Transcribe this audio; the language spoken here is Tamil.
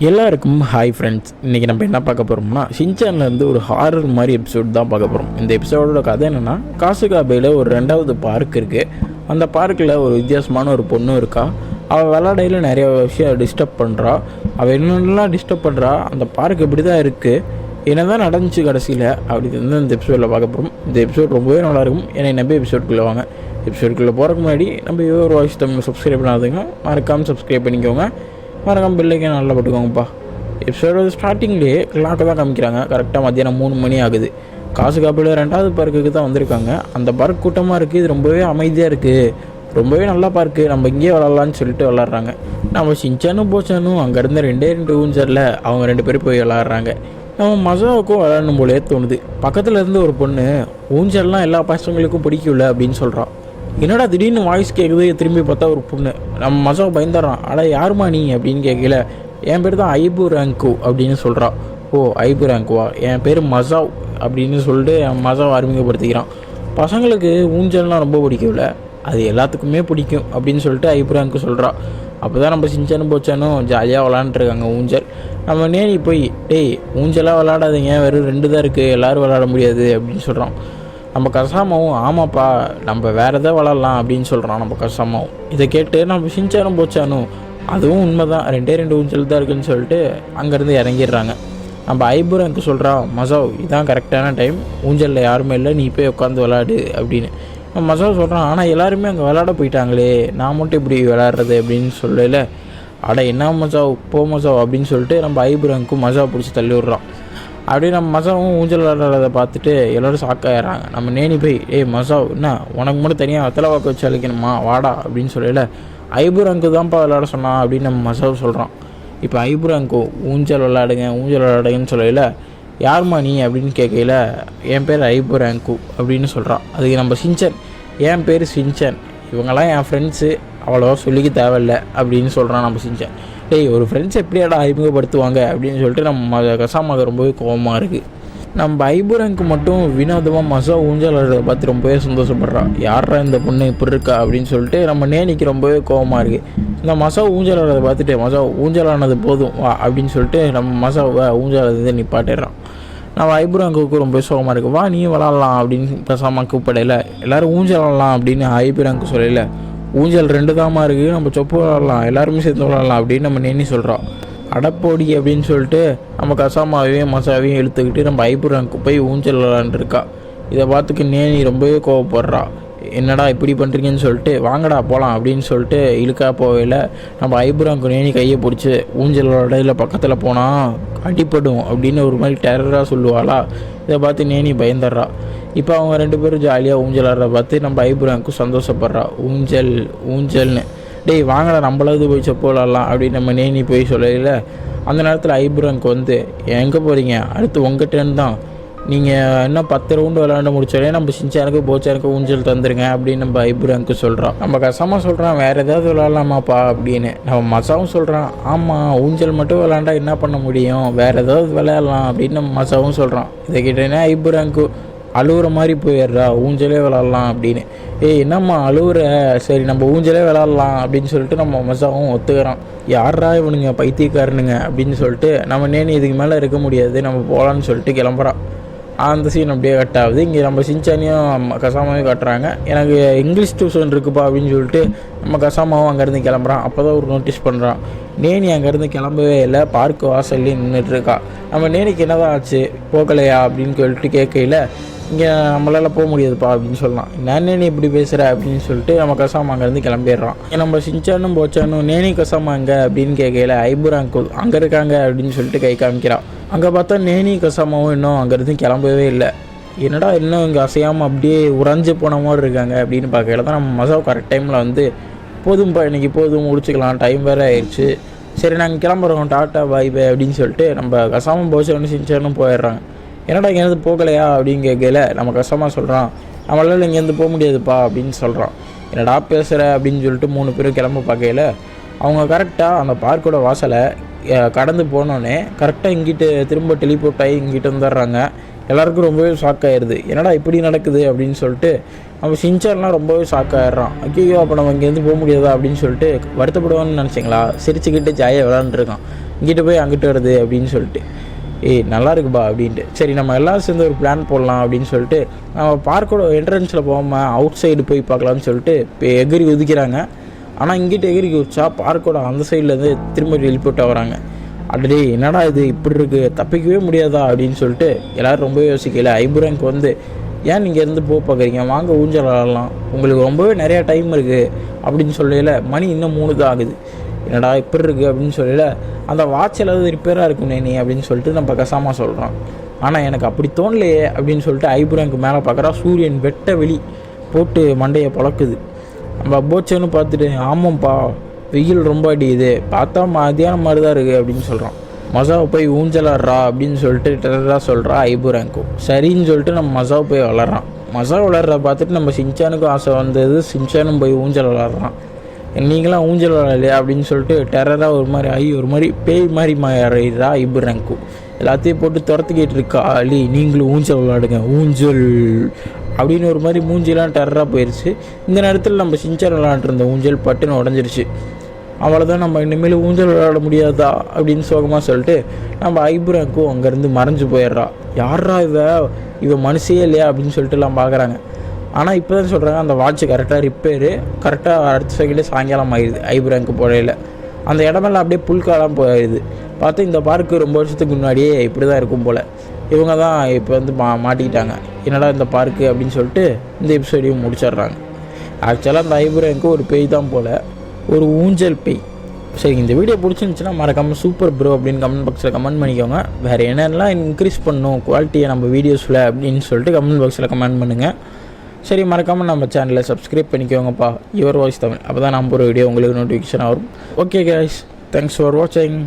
எல்லாருக்கும் ஹாய் ஃப்ரெண்ட்ஸ். இன்றைக்கி நம்ம என்ன பார்க்க போகிறோம்னா, ஷின்சான்லேருந்து ஒரு ஹாரர் மாதிரி எபிசோட் தான் பார்க்க போகிறோம். இந்த எபிசோடோட கதை என்னென்னா, காசுகாபையில் ஒரு 2வது பார்க் இருக்குது. அந்த பார்க்கில் ஒரு வித்தியாசமான ஒரு பொண்ணு இருக்கா. அவள் விளாடையில் நிறைய விஷயம் டிஸ்டர்ப் பண்ணுறா. அவள் என்னென்னலாம் டிஸ்டர்ப் பண்ணுறா, அந்த பார்க் இப்படி தான் இருக்குது, என்ன தான் நடந்துச்சு கடைசியில் அப்படி வந்து இந்த எபிசோடில் பார்க்க போகிறோம். இந்த எபிசோட் ரொம்பவே நல்லாயிருக்கும். என்னை நம்பி எபிசோடுக்குள்ளே வாங்க. எபிசோடுக்குள்ளே போகிறதுக்கு முன்னாடி நம்ம யுவர் வாய்ஸ் தமிழ் சப்ஸ்கிரைப் பண்ணாதுங்க, மறக்காமல் சப்ஸ்கிரைப் பண்ணிக்கோங்க. மறக்காமல் பெல்லைக்கே நல்லா போட்டுக்கோங்கப்பா. எபிசோட ஸ்டார்டிங்லேயே கிளாக்கு தான் காமிக்கிறாங்க. கரெக்டாக மத்தியானம் 3 மணி ஆகுது. காசுகாபையில் 2வது பார்க்குக்கு தான் வந்திருக்காங்க. அந்த பார்க் கூட்டமாக இருக்குது. இது ரொம்பவே அமைதியாக இருக்குது, ரொம்பவே நல்லா பார்க்கு, நம்ம இங்கேயே விளாட்லான்னு சொல்லிட்டு விளாட்றாங்க. நம்ம ஷின்சானும் போச்சானும் அங்கேருந்து 2 ஊஞ்சரில் அவங்க 2 பேரும் போய் விளாட்றாங்க. நம்ம மசாவுக்கும் விளாடணும் போலே தோணுது. பக்கத்தில் இருந்து ஒரு பொண்ணு, ஊஞ்சல்லாம் எல்லா பசங்களுக்கும் பிடிக்கல அப்படின்னு சொல்கிறான். என்னடா திடீர்னு வாய்ஸ் கேட்குது. திரும்பி பார்த்தா ஒரு பொண்ணு. நம்ம மசாவை பயந்துடுறான். ஆனால் யாருமா நீ அப்படின்னு கேட்கல. என் பேர் தான் ஐபு ரேங்கு அப்படின்னு சொல்கிறான். ஓ, ஐபு ரேங்குவா, என் பேர் மசாவ் அப்படின்னு சொல்லிட்டு என் மசாவை அறிமுகப்படுத்திக்கிறான். பசங்களுக்கு ஊஞ்சல்லாம் ரொம்ப பிடிக்கல, அது எல்லாத்துக்குமே பிடிக்கும் அப்படின்னு சொல்லிட்டு ஐபு ரேங்கு சொல்கிறான். அப்போ தான் நம்ம சின்சானும் போச்சானும் ஜாலியாக விளாண்டுருக்காங்க ஊஞ்சல். நம்ம நேரி போய், டேய் ஊஞ்சலாக விளாடாதீங்க, வெறும் 2 தான் இருக்குது, எல்லோரும் விளாட முடியாது அப்படின்னு சொல்கிறான். நம்ம கசாமாவும் ஆமாப்பா நம்ம வேறு எதாவது விளாட்லாம் அப்படின்னு சொல்கிறான். நம்ம கசாமாவும் இதை கேட்டு நம்ம ஷின்சானும் போச்சானும் அதுவும் உண்மை தான், 2 ஊஞ்சல் தான் இருக்குதுன்னு சொல்லிட்டு அங்கேருந்து இறங்கிடுறாங்க. நம்ம ஐபுரனுக்கு சொல்கிறான், மசாவ் இதான் கரெக்டான டைம், ஊஞ்சலில் யாருமே இல்லை, நீ போய் உட்காந்து விளாடு அப்படின்னு. நம்ம மசாவ் சொல்கிறான், ஆனால் எல்லாருமே அங்கே விளாட போயிட்டாங்களே, நான் மட்டும் இப்படி விளாட்றது அப்படின்னு சொல்லல. அட என்ன மசாவ், போ மசாவ் அப்படின்னு சொல்லிட்டு நம்ம ஐபுரனுக்கும் மசாவை பிடிச்சி தள்ளி விட்றான். அப்படியே நம்ம மசாவும் ஊஞ்சல் விளாட்றதை பார்த்துட்டு எல்லோரும் ஷாக்காயிடுறாங்க. நம்ம நேனி போய், ஏய் மசாவ், என்ன உனக்கு மட்டும் தனியாக வெத்தலை வாக்கு வச்சு அழிக்கணுமா, வாடா அப்படின்னு சொல்லல. ஐபுரங்கு தான்ப்பா விளாட சொன்னான் அப்படின்னு நம்ம மசாவ் சொல்கிறான். இப்போ ஐபுரங்கு ஊஞ்சல் விளாடுங்கன்னு சொல்லல. யாருமா நீ அப்படின்னு கேட்கல. என் பேர் ஐபுரங்கு அப்படின்னு சொல்கிறான். அதுக்கு நம்ம ஷின்சான், என் பேர் ஷின்சான், இவங்கெல்லாம் என் ஃப்ரெண்ட்ஸு, அவ்வளோவா சொல்லிக்க தேவையில்லை அப்படின்னு சொல்கிறான் நம்ம ஷின்சான். டேய் ஒரு ஃப்ரெண்ட்ஸ் எப்படியாடா அறிமுகப்படுத்துவாங்க அப்படின்னு சொல்லிட்டு நம்ம கசாமாக ரொம்பவே கோபமாக இருக்குது. நம்ம ஐபுரனுக்கு மட்டும் வினோதமாக மசா ஊஞ்சல் விளாட்றதை பார்த்து ரொம்பவே சந்தோஷப்படுறான். யாரா இந்த பொண்ணு இப்படி இருக்கா அப்படின்னு சொல்லிட்டு நம்ம நேனிக்கு ரொம்பவே கோபமாக இருக்குது. இந்த மசா ஊஞ்சல் விளாட்றதை பார்த்துட்டு, மசா ஊஞ்சல் ஆனது போதும் வா அப்படின்னு சொல்லிட்டு நம்ம மசாவை ஊஞ்சல் நிப்பாட்டிடுறான். நம்ம ஐபுரங்குக்கு ரொம்ப சோகமாக இருக்குது. வா நீ விளாட்லாம் அப்படின்னு பேசாமல் கூப்பிடையில. எல்லோரும் ஊஞ்சல் விளாட்லாம் அப்படின்னு ஐபுரங்கு சொல்லல. ஊஞ்சல் 2 தாமா இருக்குது, நம்ம சொப்பு விளாட்லாம், எல்லாருமே சேர்ந்து விளாட்லாம் அப்படின்னு நம்ம நேனி சொல்கிறோம். அடப்போடி அப்படின்னு சொல்லிட்டு நம்ம கசாமாவையும் மசாவையும் இழுத்துக்கிட்டு நம்ம ஐபுரனுக்கு போய் ஊஞ்சல் விளாண்டுருக்கா. இதை பார்த்துக்கு நேனி ரொம்பவே கோவப்படுறா. என்னடா இப்படி பண்ணுறீங்கன்னு சொல்லிட்டு, வாங்கடா போகலாம் அப்படின்னு சொல்லிட்டு இழுக்கா போகல. நம்ம ஐபுரனுக்கு நேனி கையை பிடிச்சி ஊஞ்சல் விளையாடல பக்கத்தில் போனால் அடிப்படும் அப்படின்னு ஒரு மாதிரி டெரராக சொல்லுவாளா. இதை பார்த்து நேனி பயந்துடுறா. இப்போ அவங்க 2 பேரும் ஜாலியாக ஊஞ்சல் ஆடுறத பார்த்து நம்ம ஐபுரனுக்கும் சந்தோஷப்படுறா. ஊஞ்சல்னு, டேய் வாங்கடா நம்மளாவது போய் செப்பு விளாட்லாம் அப்படின்னு நம்ம நேனி போய் சொல்லல. அந்த நேரத்தில் ஐபுரனுக்கு வந்து, எங்கே போகிறீங்க, அடுத்து உங்கள் டேர்ன் தான், நீங்கள் இன்னும் 10 ரவுண்டு விளாண்டு முடிச்சாலே நம்ம ஷின்சானுக்கு போச்சானுக்கு ஊஞ்சல் தந்துருங்க அப்படின்னு நம்ம ஐபுரனுக்கு சொல்கிறோம். நம்ம கசாமா சொல்கிறான், வேறு ஏதாவது விளாட்லாமாப்பா அப்படின்னு. நம்ம மசாவும் சொல்கிறான், ஆமாம் ஊஞ்சல் மட்டும் விளாண்டா என்ன பண்ண முடியும், வேறு ஏதாவது விளையாடலாம் அப்படின்னு நம்ம மசாவும் சொல்கிறான். இதை கேட்டேன்னா ஐபுரனுக்கு அழுகுற மாதிரி போயிடுறா, ஊஞ்சலே விளாட்லாம் அப்படின்னு. ஏய் என்னம்மா அழுகுற, சரி நம்ம ஊஞ்சலே விளாட்லாம் அப்படின்னு சொல்லிட்டு நம்ம மசாவும் ஒத்துக்கிறான். யாரா இவனுங்க பைத்தியக்காரனுங்க அப்படின்னு சொல்லிட்டு நம்ம நேனி இதுக்கு மேலே இருக்க முடியாது, நம்ம போகலான்னு சொல்லிட்டு கிளம்புறான். அந்த சீன் அப்படியே கட் ஆகுது. இங்கே நம்ம ஷின்சானையும் கசாமாவையும் காட்டுறாங்க. எனக்கு இங்கிலீஷ் டியூஷன் இருக்குப்பா அப்படின்னு சொல்லிட்டு நம்ம கசாமாவும் அங்கேருந்து கிளம்புறான். அப்போ தான் ஒரு நோட்டீஸ் பண்ணுறான். நேனி அங்கேருந்து கிளம்பவே இல்லை, பார்க்கு வாசல்லே நின்றுட்டுருக்கா. நம்ம நேனிக்கு என்னதான் ஆச்சு, போகலையா அப்படின்னு சொல்லிட்டு கேட்கல. இங்கே நம்மளால் போக முடியாதுப்பா அப்படின்னு சொல்லலாம். நான் நேனி இப்படி பேசுகிற அப்படின்னு சொல்லிட்டு நம்ம கசாமா அங்கேருந்து கிளம்பிடுறான். நம்ம ஷின்சானும் போச்சானும் நேனி கசாமா அங்கே அப்படின்னு கேட்கல. ஐபுரங்கு அங்கே இருக்காங்க அப்படின்னு சொல்லிட்டு கை காமிக்கிறான். அங்கே பார்த்தா நேனி கசாமாவும் இன்னும் அங்கேருந்து கிளம்பவே இல்லை. என்னடா இன்னும் இங்கே அசையாமல் அப்படியே உறைஞ்சி போன மாதிரி இருக்காங்க அப்படின்னு பார்க்கல தான் நம்ம மசாவை கரெக்ட் டைமில் வந்து, போதும்ப்பா இன்றைக்கி போதும் முடிச்சுக்கலாம், டைம் வேறு ஆயிடுச்சு, சரி நாங்கள் கிளம்புறோம், டாட்டா பாய் பாய் அப்படின்னு சொல்லிட்டு நம்ம கசாமும் போச்சானும் ஷின்சானும் போயிடுறாங்க. என்னடா இங்கேருந்து போகலையா அப்படின்னு கேட்கல. நம்ம கஷ்டமாக சொல்கிறான், நம்மளால் இங்கேருந்து போக முடியாதுப்பா அப்படின்னு சொல்கிறான். என்னடா பேசுகிற அப்படின்னு சொல்லிட்டு 3 பேரும் கிளம்ப பார்க்கல. அவங்க கரெக்டாக அந்த பார்க்கோட வாசலை கடந்து போனோடனே கரெக்டாக இங்கிட்டு திரும்ப டெலிபோர்ட் ஆகி இங்கிட்டு வந்துடுறாங்க. எல்லாருக்கும் ரொம்பவே ஷாக் ஆயிடுது. என்னடா இப்படி நடக்குது அப்படின்னு சொல்லிட்டு நம்ம ஷின்சான்லாம் ரொம்பவே ஷாக் ஆகிடுறான். ஐயோ அப்போ நம்ம இங்கேருந்து போக முடியாதா அப்படின்னு சொல்லிட்டு வருத்தப்படுவான்னு நினச்சிங்களா, சிரிச்சுக்கிட்டு ஜாலியாக விளாண்டுருக்கான். இங்கிட்ட போய் அங்கிட்டு வருது அப்படின்னு சொல்லிட்டு. ஏய் நல்லா இருக்குப்பா அப்படின்ட்டு. சரி நம்ம எல்லோரும் சேர்ந்து ஒரு பிளான் போடலாம் அப்படின்னு சொல்லிட்டு நம்ம பார்க்கோட என்ட்ரன்ஸில் போகாமல் அவுட் சைடு போய் பார்க்கலான்னு சொல்லிட்டு இப்போ எகிரி ஒதுக்கிறாங்க. ஆனால் இங்கிட்ட எகிரி குதிச்சா பார்க்கோட அந்த சைட்லேருந்து திரும்ப வெளிப்பட்டு வராங்க. அடடே என்னடா இது இப்படி இருக்குது, தப்பிக்கவே முடியாதா அப்படின்னு சொல்லிட்டு எல்லோரும் ரொம்ப யோசிக்கல. ஐபுரங்க் வந்து ஏன் நீங்கள் இருந்து பார்க்குறீங்க, வாங்க ஊஞ்சல் ஆடலாம், உங்களுக்கு ரொம்பவே நிறையா டைம் இருக்குது அப்படின்னு சொல்லல. மணி இன்னும் 3 தான் ஆகுது, என்னடா இப்படி இருக்குது அப்படின்னு சொல்லல. அந்த வாட்ச் ஏதாவது ரிப்பேராக இருக்கும் நீ அப்படின்னு சொல்லிட்டு நம்ம கசாமா சொல்கிறான். ஆனால் எனக்கு அப்படி தோணலையே அப்படின்னு சொல்லிட்டு ஐபுரங்க் மேலே பார்க்குறா. சூரியன் வெட்ட வெளி போட்டு மண்டையை பழக்குது. நம்ம போச்சேன்னு பார்த்துட்டு ஆமாம்ப்பா வெயில் ரொம்ப அடிக்குது, பார்த்தா மதியானம் மாதிரி தான் இருக்குது அப்படின்னு சொல்கிறான். மசாவை போய் ஊஞ்சலாடுறா அப்படின்னு சொல்லிட்டு டெரராக சொல்கிறா ஐபுரங்க்கும். சரின்னு சொல்லிட்டு நம்ம மசாவை போய் வளர்றான். மசா விளாட்றத பார்த்துட்டு நம்ம சின்சானுக்கும் ஆசை வந்தது. சின்சானும் போய் ஊஞ்சல் விளாட்றான். நீங்களாம் ஊஞ்சல் விளாட்லையா அப்படின்னு சொல்லிட்டு டெரராக ஒரு மாதிரி பேய் மாதிரி மாறிடுறா ஐபுரங்க்கும். எல்லாத்தையும் போட்டு துரத்துக்கிட்டு இருக்கா. அலி நீங்களும் ஊஞ்சல் விளாடுங்க ஊஞ்சல் அப்படின்னு ஒரு மாதிரி மூஞ்சிலாம் டெரராக போயிடுச்சு. இந்த நேரத்தில் நம்ம சின்சான் விளாண்டுருந்த ஊஞ்சல் பட்டுன்னு உடஞ்சிருச்சு. அவ்வளோதான், நம்ம இனிமேல் ஊஞ்சல் விளையாட முடியாதா அப்படின்னு சோகமாக சொல்லிட்டு நம்ம ஐபுரங்க்கும் அங்கேருந்து மறைஞ்சு போயிடுறா. யாரா இவ மனுஷே இல்லையா அப்படின்னு சொல்லிட்டு எல்லாம் பார்க்குறாங்க. ஆனால் இப்போ தான் சொல்கிறாங்க அந்த வாட்ச் கரெக்டாக ரிப்பேரு, கரெக்டாக அடுத்த செகண்டே சாயங்காலம் ஆயிடுது. ஐபுரங்க் போடையில் அந்த இடமெல்லாம் அப்படியே புல்காலாம் போயிடுது. பார்த்து இந்த பார்க்கு ரொம்ப வருஷத்துக்கு முன்னாடியே இப்படி தான் இருக்கும் போல். இவங்க தான் இப்போ வந்து மாட்டிக்கிட்டாங்க, என்னடா இந்த பார்க்கு அப்படின்னு சொல்லிட்டு இந்த எபிசோடையும் முடிச்சிடுறாங்க. ஆக்சுவலாக அந்த ஐபுரங்க்கு ஒரு பேய் தான் போல், ஒரு ஊஞ்சல் பேய். சரி, இந்த வீடியோ பிடிச்சிருந்துச்சுன்னா மறக்காமல் சூப்பர் ப்ரோ அப்படின்னு கமெண்ட் பாக்ஸில் கமெண்ட் பண்ணிக்கோங்க. வேறு என்னென்னலாம் இன்க்ரீஸ் பண்ணணும் குவாலிட்டியை நம்ம வீடியோஸில் அப்படின்னு சொல்லிட்டு கமெண்ட் பாக்ஸில் கமெண்ட் பண்ணுங்கள். சரி, மறக்காமல் நம்ம சேனலை சப்ஸ்கிரைப் பண்ணிக்கோங்கப்பா, யுவர் வாய்ஸ் தமிழ். அப்போ தான் நம்ம ஒரு வீடியோ உங்களுக்கு நோட்டிஃபிகேஷன் வரும். ஓகே கைஸ், தேங்க்ஸ் ஃபார் வாட்சிங்.